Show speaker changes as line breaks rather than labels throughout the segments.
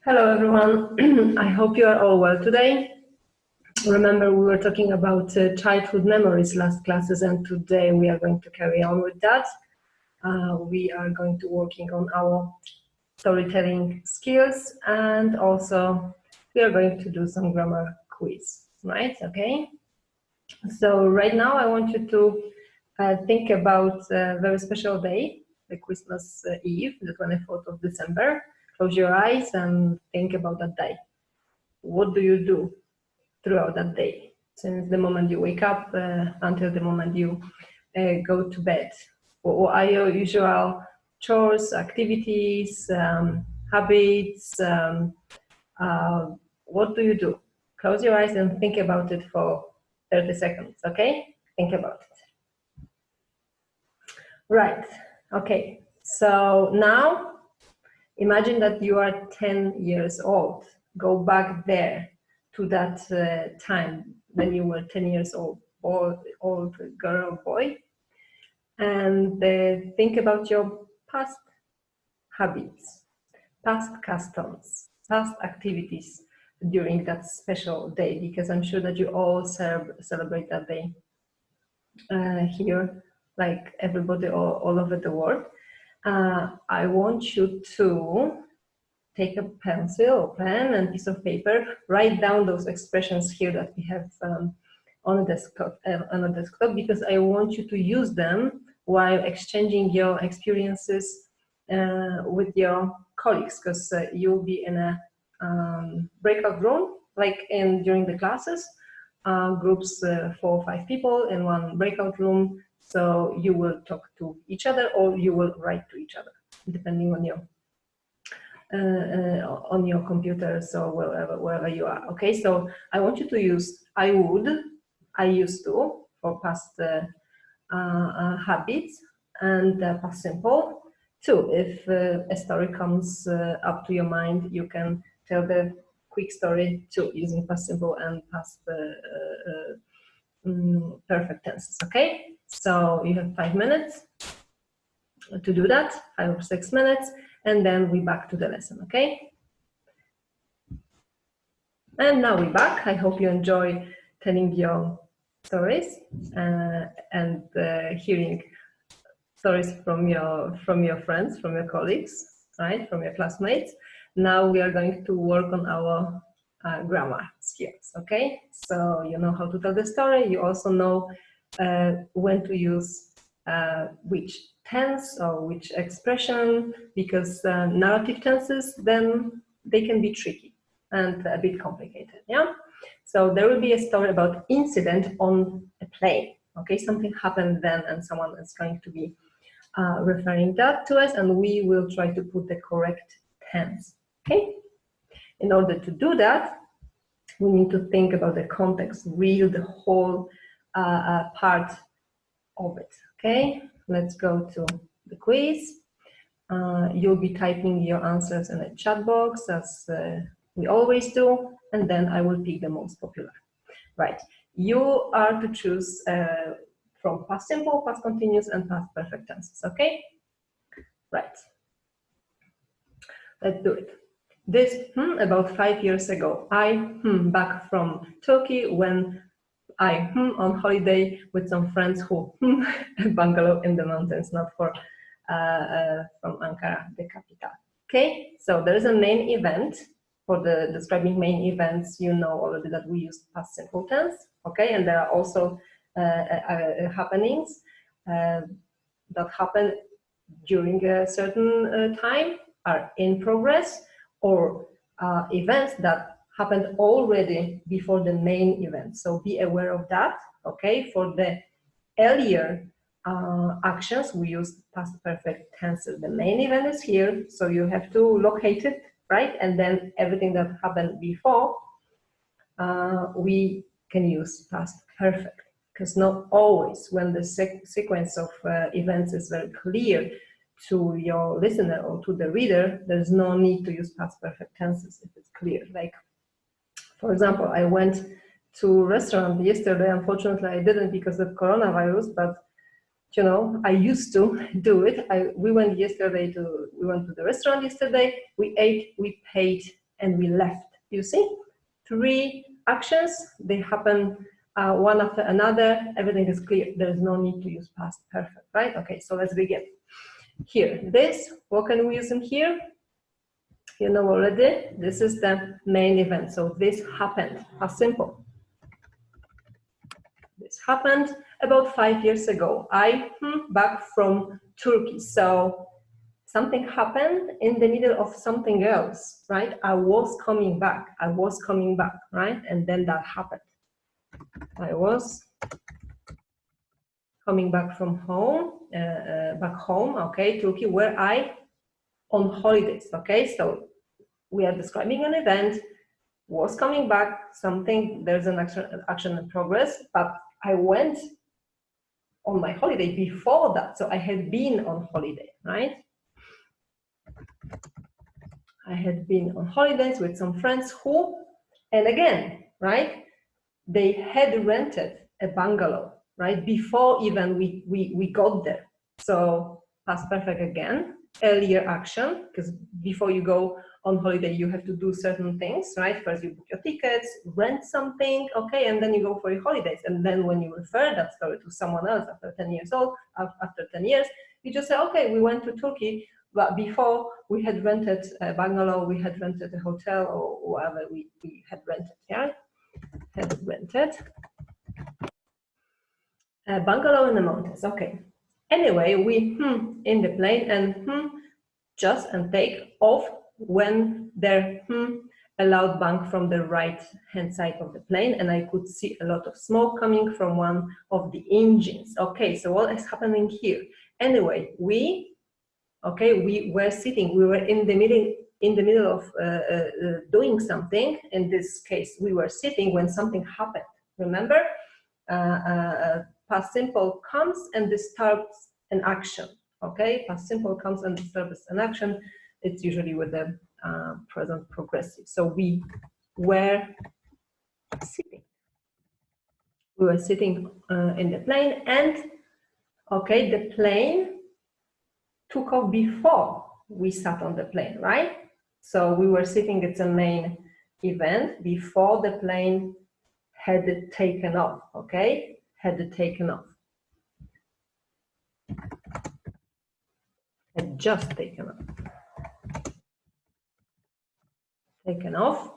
Hello everyone, I hope you are all well today. Remember, we were talking about childhood memories last classes, and today we are going to carry on with that. We are going to working on our storytelling skills, and also we are going to do some grammar quiz, right? Okay. So right now I want you to think about a very special day, the Christmas Eve, the 24th of December. Close your eyes and think about that day. What do you do throughout that day, since the moment you wake up until the moment you go to bed? What are your usual chores, activities, habits? What do you do? Close your eyes and think about it for 30 seconds, okay? Think about it. Right, okay. So now imagine that you are 10 years old. Go back there to that time when you were 10 years old, old girl or boy, and think about your past habits, past customs, past activities during that special day, because I'm sure that you all celebrate that day here, like everybody all over the world. I want you to take a pencil or pen and piece of paper, write down those expressions here that we have on the desktop, because I want you to use them while exchanging your experiences with your colleagues, because you'll be in a breakout room, like during the classes, groups 4 or 5 people in one breakout room. So you will talk to each other or you will write to each other, depending on your computers or wherever you are. Okay, so I want you to use I would, I used to for past habits, and past simple too. If a story comes up to your mind, you can tell the quick story too using past simple and past perfect tenses. Okay, so you have 5 minutes to do that, 5 or 6 minutes, and then we back to the lesson. Okay, and now we're back. I hope you enjoy telling your stories and hearing stories from your friends, from your colleagues, right, from your classmates. Now we are going to work on our grammar skills. Okay, so you know how to tell the story. You also know when to use which tense or which expression, because narrative tenses, then they can be tricky and a bit complicated. Yeah, so there will be a story about incident on a plane. Okay, something happened then and someone is going to be referring that to us, and we will try to put the correct tense. Okay, in order to do that, we need to think about the context, read the whole part of it. Okay, let's go to the quiz. You'll be typing your answers in a chat box, as we always do, and then I will pick the most popular. Right, you are to choose from past simple, past continuous, and past perfect tenses. Okay, right, let's do it. This about 5 years ago. I back from Turkey when I on holiday with some friends who a bungalow in the mountains, not for from Ankara, the capital. Okay, so there is a main event. For the describing main events, you know already that we use past simple tense. Okay, and there are also happenings that happen during a certain time, are in progress, or events that happened already before the main event. So be aware of that. Okay, for the earlier actions, we use past perfect tenses. The main event is here, so you have to locate it, right? And then everything that happened before, we can use past perfect, because not always when the sequence of events is very clear to your listener or to the reader, there's no need to use past perfect tenses if it's clear. Like, for example, I went to a restaurant yesterday. Unfortunately, I didn't because of coronavirus, but you know, I used to do it. We went to the restaurant yesterday. We ate, we paid and we left. You see, 3 actions, they happen one after another. Everything is clear. There is no need to use past perfect, right? Okay, so let's begin. Here, this, what can we use in here? You know already, this is the main event. So this happened, as simple. This happened about 5 years ago. Back from Turkey. So something happened in the middle of something else, right? I was coming back, right? And then that happened. I was coming back from home, back home, okay, Turkey, where I on holidays, okay? So we are describing an event, was coming back, something, there's an action in progress, but I went on my holiday before that, so I had been on holiday, right? I had been on holidays with some friends who, and again, right, they had rented a bungalow, right, before even we got there. So past perfect again, earlier action, because before you go on holiday, you have to do certain things, right? First you book your tickets, rent something, okay, and then you go for your holidays. And then when you refer that story to someone else after 10 years old, after 10 years, you just say, okay, we went to Turkey, but before we had rented a bungalow, we had rented a hotel or whatever we had rented, yeah? Had rented a bungalow in the mountains, okay. Anyway, we in the plane and just and take off when there a loud bang from the right hand side of the plane, and I could see a lot of smoke coming from one of the engines. Okay, so what is happening here? Anyway, we were sitting, we were in the middle of doing something. In this case, we were sitting when something happened. Remember, past simple comes and disturbs an action. Okay, past simple comes and disturbs an action. It's usually with the present progressive. So we were sitting. We were sitting in the plane, and okay, the plane took off before we sat on the plane, right? So we were sitting at the main event before the plane had taken off, okay? Had taken off. Had just taken off. Taken off.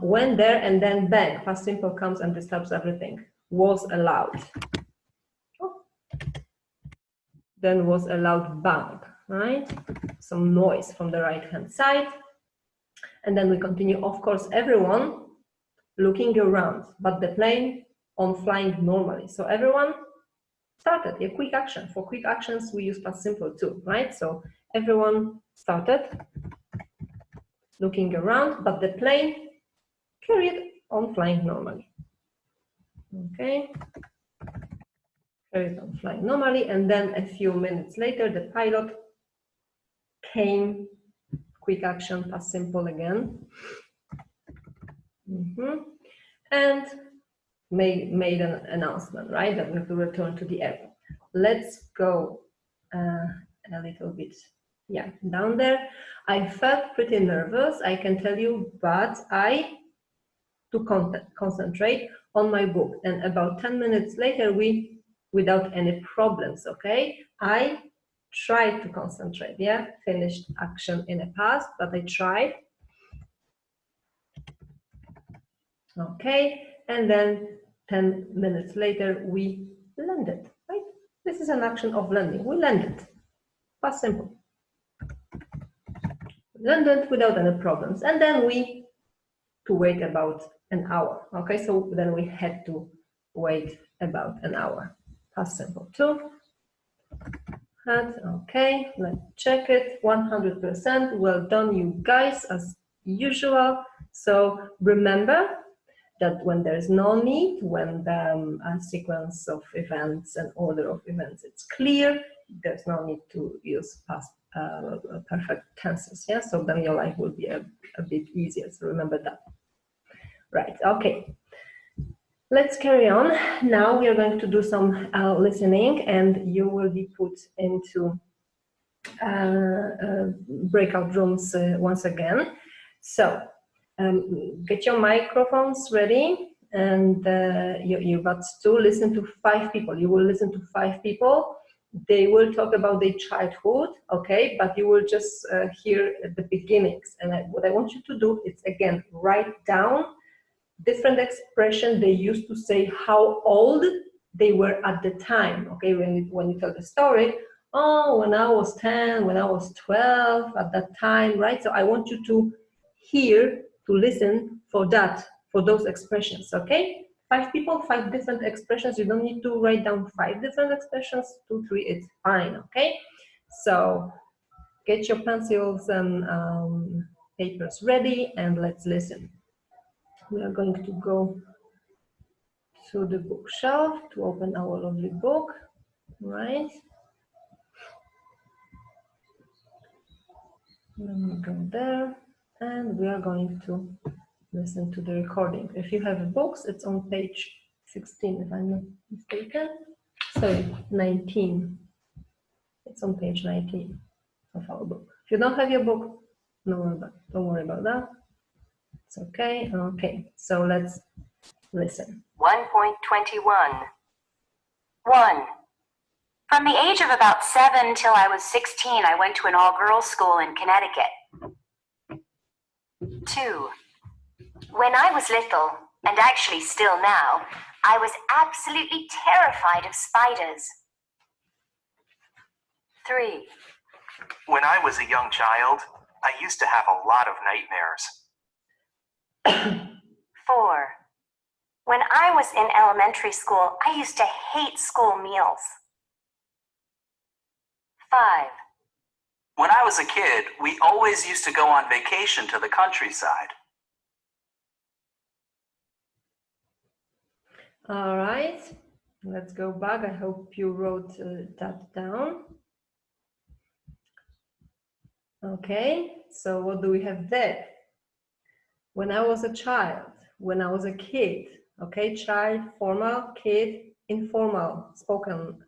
Went there and then bang, past simple comes and disturbs everything. Was allowed. Then was a loud bang, right? Some noise from the right-hand side. And then we continue, of course, everyone looking around, but the plane on flying normally. So everyone started a quick action. For quick actions, we use past simple too, right? So everyone started looking around, but the plane carried on flying normally. Okay. Carried on flying normally, and then a few minutes later, the pilot came, quick action, past simple again, and made an announcement, right, that we have to return to the airport. Let's go a little bit, yeah, down there. I felt pretty nervous, I can tell you, but I to concentrate on my book, and about 10 minutes later, without any problems, okay, I tried to concentrate, yeah, finished action in the past, but I tried. Okay, and then 10 minutes later, we landed, right? This is an action of landing. We landed, past simple. Landed without any problems, and then we to wait about an hour. Okay, so then we had to wait about an hour. Past simple too. And okay, let's check it. 100%. Well done, you guys, as usual. So remember that when there's no need, when the sequence of events and order of events it's clear, there's no need to use past perfect tenses. Yeah, so then your life will be a bit easier. So remember that. Right. Okay. Let's carry on. Now we are going to do some listening, and you will be put into breakout rooms once again. So get your microphones ready, and you're about to listen to 5 people. You will listen to 5 people. They will talk about their childhood, okay? But you will just hear the beginnings. And what I want you to do is, again, write down different expressions they used to say, how old they were at the time, okay? When you tell the story, oh, when I was 10, when I was 12, at that time, right? So I want you to hear, to listen for that, for those expressions, okay? 5 people, 5 different expressions. You don't need to write down 5 different expressions, 2, 3, it's fine, okay? So get your pencils and papers ready, and let's listen. We are going to go to the bookshelf to open our lovely book, right? Let me go there, and we are going to listen to the recording. If you have books, it's on page 16, if I'm not mistaken. Sorry, 19. It's on page 19 of our book. If you don't have your book, don't worry about that. It's okay. Okay, so let's listen.
1.21. 1. From the age of about 7 till I was 16, I went to an all-girls school in Connecticut. 2. When I was little, and actually still now, I was absolutely terrified of spiders. 3.
When I was a young child, I used to have a lot of nightmares.
4. When I was in elementary school, I used to hate school meals. 5.
When I was a kid, we always used to go on vacation to the countryside.
All right, let's go back. I hope you wrote that down. Okay, so what do we have there? When I was a child, when I was a kid, okay, child, formal, kid, informal, spoken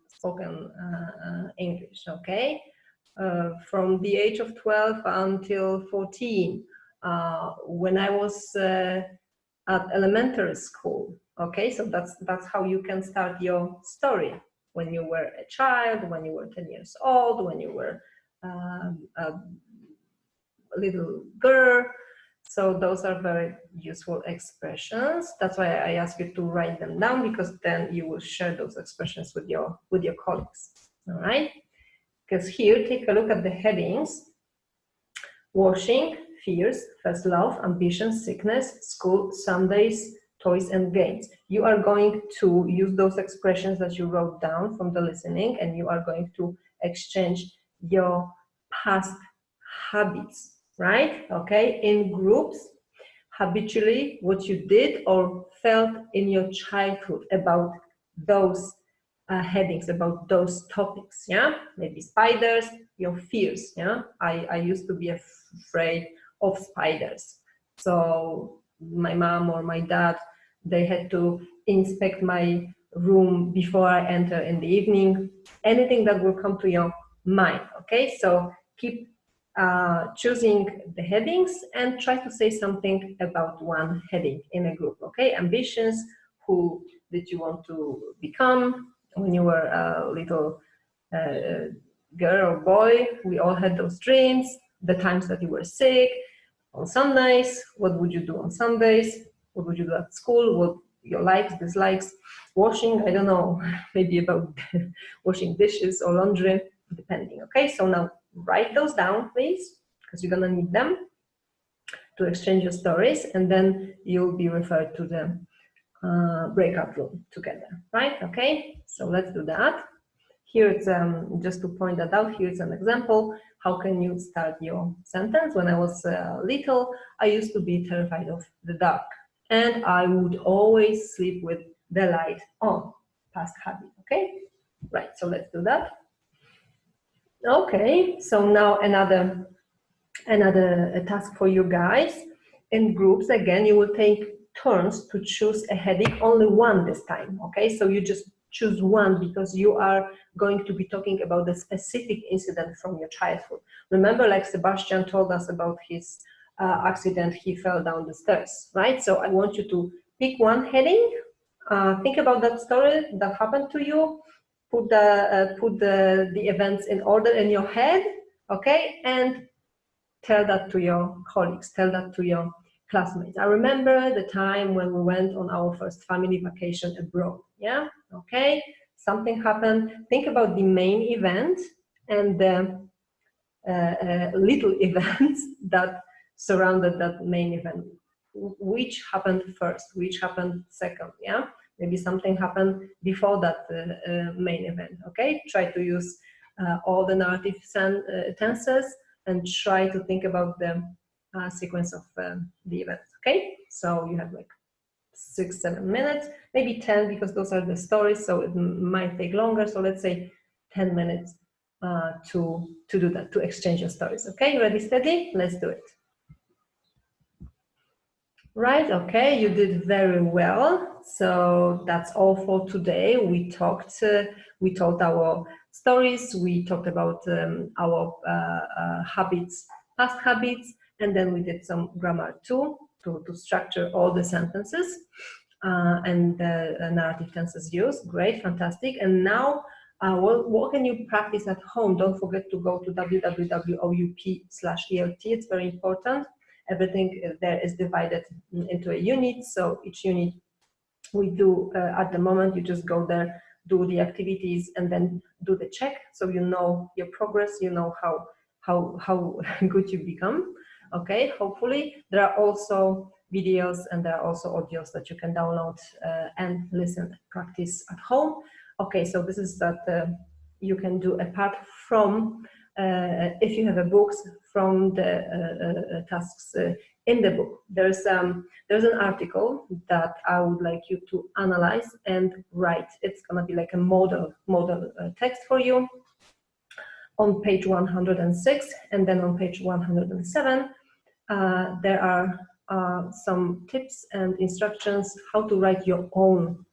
English, okay? From the age of 12 until 14, when I was at elementary school, okay? So that's how you can start your story. When you were a child, when you were 10 years old, when you were a little girl. So those are very useful expressions. That's why I ask you to write them down, because then you will share those expressions with your colleagues. All right? Because here, take a look at the headings: washing, fears, first love, ambition, sickness, school, Sundays, toys and games. You are going to use those expressions that you wrote down from the listening, and you are going to exchange your past habits, right? Okay, in groups, habitually what you did or felt in your childhood about those headings, about those topics, yeah? Maybe spiders, your fears, yeah? I used to be afraid of spiders. So my mom or my dad, they had to inspect my room before I enter in the evening. Anything that will come to your mind, okay? So keep choosing the headings and try to say something about one heading in a group, okay? Ambitions, who did you want to become when you were a little girl or boy? We all had those dreams. The times that you were sick. On Sundays, what would you do on Sundays? What would you do at school? What your likes, dislikes? Washing, I don't know, maybe about washing dishes or laundry, depending, okay? So now write those down, please, because you're gonna need them to exchange your stories, and then you'll be referred to the breakout room together, right? Okay, so let's do that. Here it's, just to point that out, here's an example. How can you start your sentence? When I was little, I used to be terrified of the dark, and I would always sleep with the light on. Past habit, okay? Right, so let's do that. Okay, so now another task for you guys. In groups, again, you will take turns to choose a heading, only one this time, okay? So you just choose one, because you are going to be talking about the specific incident from your childhood. Remember, like Sebastian told us about his accident, he fell down the stairs, right? So I want you to pick one heading, think about that story that happened to you, put the events in order in your head, okay, and tell that to your colleagues, tell that to your classmates. I remember the time when we went on our first family vacation abroad, yeah, okay, something happened. Think about the main event and the little events that surrounded that main event. Which happened first, which happened second, yeah? Maybe something happened before that main event, okay? Try to use all the narrative tenses and try to think about the sequence of the events, okay? So you have like 6-7 minutes, maybe 10, because those are the stories, so it might take longer. So let's say 10 minutes to do that, to exchange your stories. Okay, ready, steady? Let's do it. Right, okay, you did very well. So that's all for today. We told our stories, we talked about our habits, past habits, and then we did some grammar too, to structure all the sentences and the narrative tenses used. Great, fantastic. And now, what can you practice at home? Don't forget to go to www.oup/ELT. It's very important. Everything there is divided into a unit. So each unit we do at the moment, you just go there, do the activities, and then do the check. So you know your progress, you know how good you become. Okay, hopefully. There are also videos and there are also audios that you can download and listen, practice at home. Okay, so this is that you can do apart from, if you have a books, from the tasks in the book. There's an article that I would like you to analyze and write. It's gonna be like a model text for you on page 106, and then on page 107 there are some tips and instructions how to write your own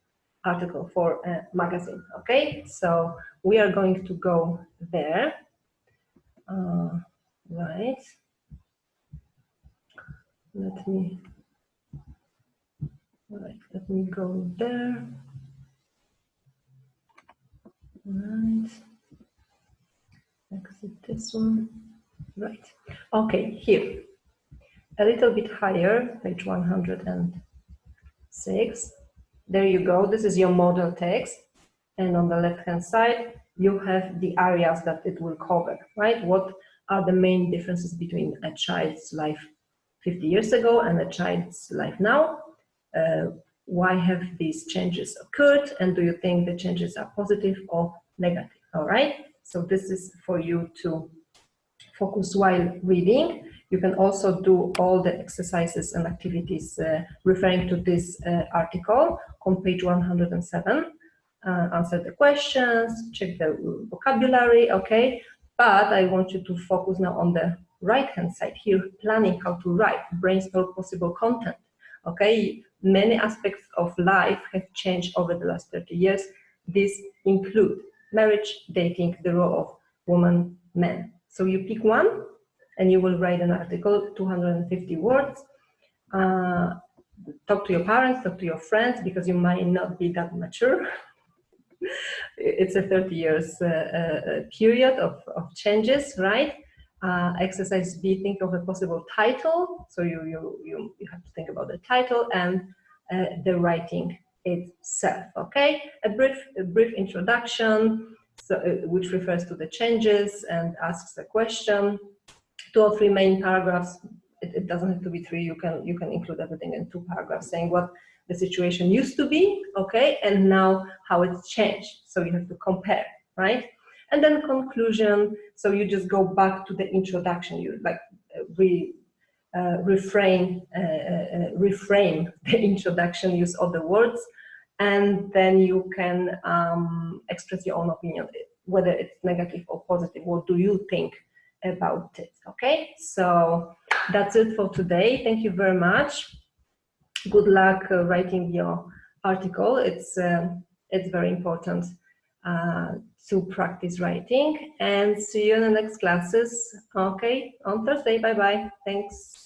article for a magazine. Okay, so we are going to go there. Right. Let me go there. Right. Exit this one. Right. Okay, here. A little bit higher, page 106. There you go. This is your model text. And on the left-hand side, you have the areas that it will cover, right? What are the main differences between a child's life 50 years ago and a child's life now? Why have these changes occurred? And do you think the changes are positive or negative? All right. So this is for you to focus while reading. You can also do all the exercises and activities referring to this article on page 107. Answer the questions, check the vocabulary, okay? But I want you to focus now on the right-hand side here, planning how to write, brainstorm possible content, okay? Many aspects of life have changed over the last 30 years. These include marriage, dating, the role of woman, men. So you pick one and you will write an article, 250 words. Talk to your parents, talk to your friends, because you might not be that mature. It's a 30 years period of changes, right? Exercise B, think of a possible title. So you have to think about the title and the writing itself, okay? A brief introduction, so, which refers to the changes and asks a question. 2 or 3 main paragraphs. It doesn't have to be 3. You can include everything in 2 paragraphs, saying what the situation used to be, okay, and now how it's changed. So you have to compare, right? And then conclusion. So you just go back to the introduction. You like reframe the introduction, use other words, and then you can express your own opinion, whether it's negative or positive. What do you think about it? Okay, so that's it for today. Thank you very much. Good luck writing your article. It's very important to practice writing, and see you in the next classes. Okay, on Thursday. Bye bye. Thanks.